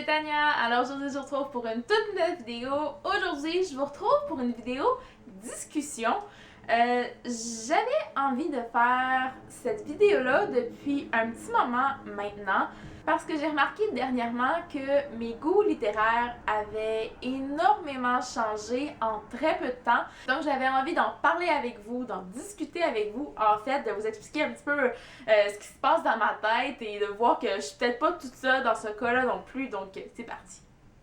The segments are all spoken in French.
c'est Tania. Alors aujourd'hui, je vous retrouve pour une toute nouvelle vidéo. Aujourd'hui, je vous retrouve pour une vidéo discussion. J'avais envie de faire cette vidéo-là depuis un petit moment maintenant parce que j'ai remarqué dernièrement que mes goûts littéraires avaient énormément changé en très peu de temps. Donc j'avais envie d'en parler avec vous, d'en discuter avec vous, en fait, de vous expliquer un petit peu ce qui se passe dans ma tête et de voir que je suis peut-être pas toute seule dans ce cas-là non plus, donc c'est parti.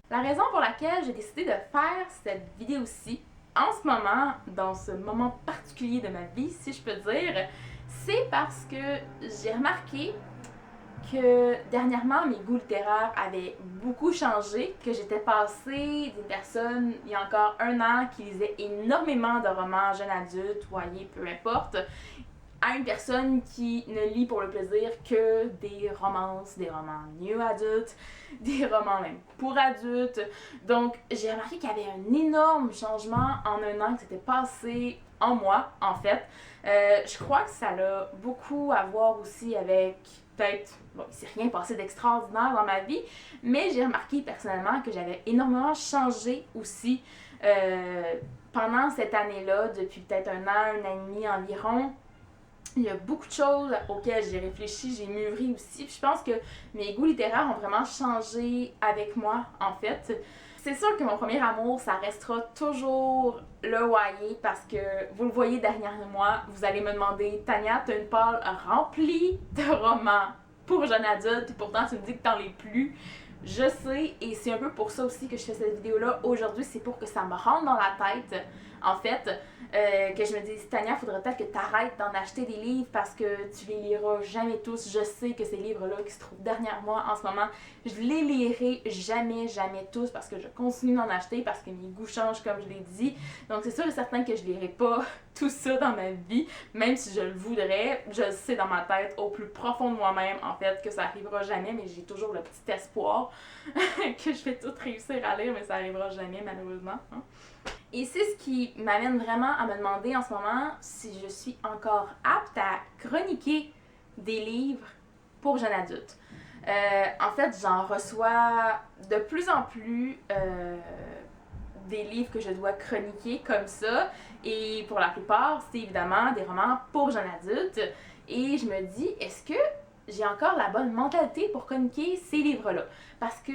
La raison pour laquelle j'ai décidé de faire cette vidéo-ci, en ce moment, dans ce moment particulier de ma vie, si je peux dire, c'est parce que j'ai remarqué que dernièrement, mes goûts littéraires avaient beaucoup changé, que j'étais passée d'une personne, il y a encore un an, qui lisait énormément de romans jeunes adultes, voyez, peu importe, à une personne qui ne lit pour le plaisir que des romances, des romans new adultes, des romans même pour adultes. Donc, j'ai remarqué qu'il y avait un énorme changement en un an qui s'était passé en moi, en fait. Je crois que ça a beaucoup à voir aussi avec peut-être, bon, il s'est rien passé d'extraordinaire dans ma vie, mais j'ai remarqué personnellement que j'avais énormément changé aussi pendant cette année-là, depuis peut-être un an et demi environ. Il y a beaucoup de choses auxquelles j'ai réfléchi, j'ai mûri aussi. Puis je pense que mes goûts littéraires ont vraiment changé avec moi, en fait. C'est sûr que mon premier amour, ça restera toujours le YA parce que vous le voyez derrière moi, vous allez me demander, Tania, t'as une palle remplie de romans pour jeunes adultes et pourtant tu me dis que t'en lis plus. Je sais, et c'est un peu pour ça aussi que je fais cette vidéo-là aujourd'hui, c'est pour que ça me rentre dans la tête, en fait, que je me dise, Tania, faudrait peut-être que tu arrêtes d'en acheter des livres parce que tu les liras jamais tous. Je sais que ces livres-là qui se trouvent derrière moi en ce moment, je les lirai jamais tous parce que je continue d'en acheter parce que mes goûts changent comme je l'ai dit. Donc c'est sûr et certain que je lirai pas tout ça dans ma vie, même si je le voudrais. Je le sais dans ma tête, au plus profond de moi-même, en fait, que ça arrivera jamais, mais j'ai toujours le petit espoir que je vais tout réussir à lire, mais ça arrivera jamais, malheureusement. Hein? Et c'est ce qui m'amène vraiment à me demander en ce moment si je suis encore apte à chroniquer des livres pour jeunes adultes. En fait, j'en reçois de plus en plus des livres que je dois chroniquer comme ça. Et pour la plupart, c'est évidemment des romans pour jeunes adultes. Et je me dis, est-ce que j'ai encore la bonne mentalité pour chroniquer ces livres-là? Parce que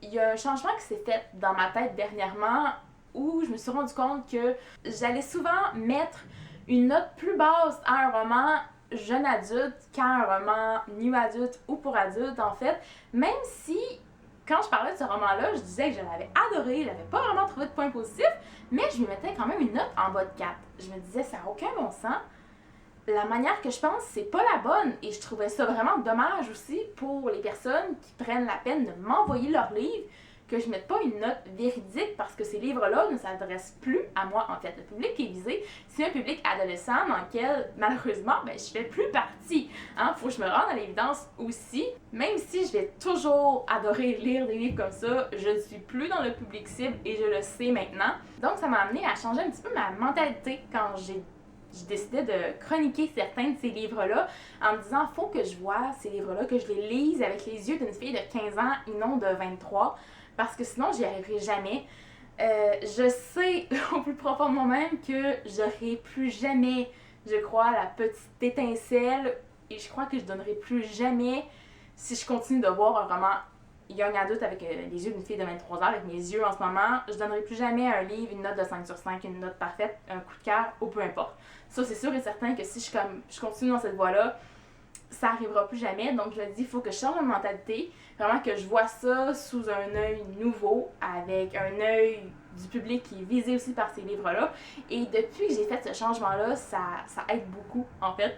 il y a un changement qui s'est fait dans ma tête dernièrement où je me suis rendu compte que j'allais souvent mettre une note plus basse à un roman jeune adulte qu'à un roman new adulte ou pour adulte, en fait, même si quand je parlais de ce roman-là, je disais que je l'avais adoré, je n'avais pas vraiment trouvé de points positifs, mais je lui mettais quand même une note en bas de 4. Je me disais, ça n'a aucun bon sens. La manière que je pense, c'est pas la bonne, et je trouvais ça vraiment dommage aussi pour les personnes qui prennent la peine de m'envoyer leurs livres, que je mette pas une note véridique parce que ces livres-là ne s'adressent plus à moi, en fait. Le public qui est visé, c'est un public adolescent dans lequel, malheureusement, je fais plus partie. Hein? Faut que je me rende à l'évidence aussi. Même si je vais toujours adorer lire des livres comme ça, je ne suis plus dans le public cible et je le sais maintenant. Donc, ça m'a amené à changer un petit peu ma mentalité quand j'ai décidé de chroniquer certains de ces livres-là en me disant, faut que je vois ces livres-là, que je les lise avec les yeux d'une fille de 15 ans et non de 23, parce que sinon, j'y arriverai jamais. Je sais au plus profond de moi-même que j'aurai plus jamais, je crois, la petite étincelle, et je crois que je donnerai plus jamais, si je continue de voir un roman young adulte avec les yeux d'une fille de 23 ans, avec mes yeux en ce moment, je donnerai plus jamais un livre une note de 5 sur 5, une note parfaite, un coup de cœur, ou peu importe. Ça, c'est sûr et certain que si je continue dans cette voie-là, ça arrivera plus jamais. Donc, je me dis, il faut que je change ma mentalité, vraiment que je vois ça sous un œil nouveau, avec un œil du public qui est visé aussi par ces livres-là. Et depuis que j'ai fait ce changement-là, ça aide beaucoup, en fait.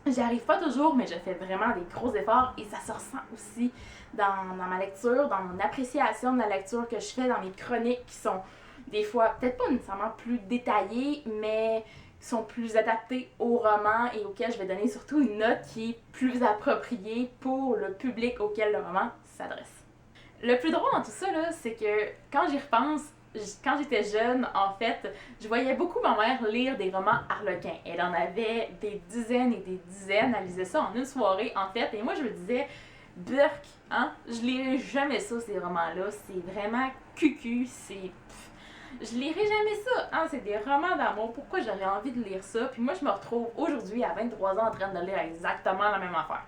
J'y arrive pas toujours, mais je fais vraiment des gros efforts et ça se ressent aussi dans ma lecture, dans mon appréciation de la lecture que je fais, dans mes chroniques qui sont des fois peut-être pas nécessairement plus détaillées, mais qui sont plus adaptées au roman et auquel je vais donner surtout une note qui est plus appropriée pour le public auquel le roman s'adresse. Le plus drôle dans tout ça, là, c'est que quand j'y repense, quand j'étais jeune, en fait, je voyais beaucoup ma mère lire des romans harlequins. Elle en avait des dizaines et des dizaines. Elle lisait ça en une soirée, en fait. Et moi, je me disais, Burk, hein? Je lirai jamais ça, ces romans-là. C'est vraiment cucu, c'est... Je lirai jamais ça, hein? C'est des romans d'amour. Pourquoi j'aurais envie de lire ça? Puis moi, je me retrouve aujourd'hui, à 23 ans, en train de lire exactement la même affaire.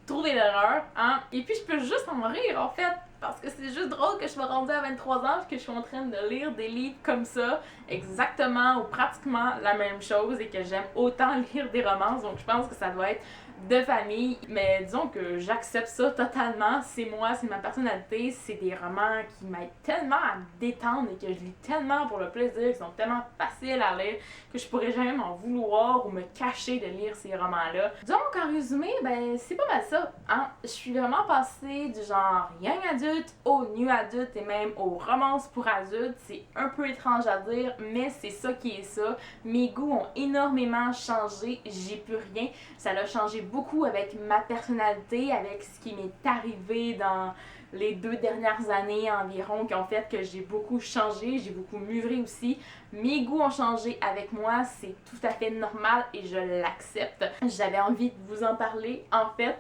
Trouver l'erreur, hein? Et puis, je peux juste en rire, en fait. Parce que c'est juste drôle que je sois rendue à 23 ans et que je suis en train de lire des livres comme ça, exactement ou pratiquement la même chose, et que j'aime autant lire des romances. Donc, je pense que ça doit être de famille. Mais disons que j'accepte ça totalement. C'est moi, c'est ma personnalité. C'est des romans qui m'aident tellement à me détendre et que je lis tellement pour le plaisir, qui sont tellement faciles à lire que je pourrais jamais m'en vouloir ou me cacher de lire ces romans-là. Donc, en résumé, ben, c'est pas mal ça, hein? Je suis vraiment passée du genre young adulte au new adulte et même aux romances pour adultes. C'est un peu étrange à dire, mais c'est ça qui est ça. Mes goûts ont énormément changé, j'y peux rien. Ça a changé beaucoup avec ma personnalité, avec ce qui m'est arrivé dans les 2 dernières années environ, qui ont fait que j'ai beaucoup changé, j'ai beaucoup mûri aussi. Mes goûts ont changé avec moi, c'est tout à fait normal et je l'accepte. J'avais envie de vous en parler, en fait,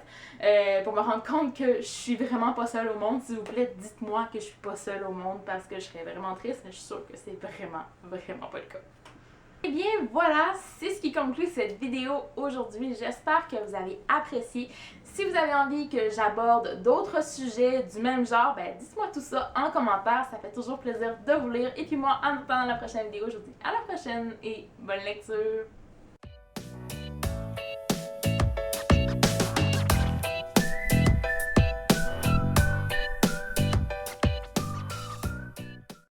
pour me rendre compte que je suis vraiment pas seule au monde. S'il vous plaît, dites-moi que je suis pas seule au monde parce que je serais vraiment triste, mais je suis sûre que c'est vraiment, vraiment pas le cas. Et bien voilà, c'est ce qui conclut cette vidéo aujourd'hui. J'espère que vous avez apprécié. Si vous avez envie que j'aborde d'autres sujets du même genre, ben dites-moi tout ça en commentaire. Ça fait toujours plaisir de vous lire. Et puis moi, en attendant la prochaine vidéo, je vous dis à la prochaine et bonne lecture!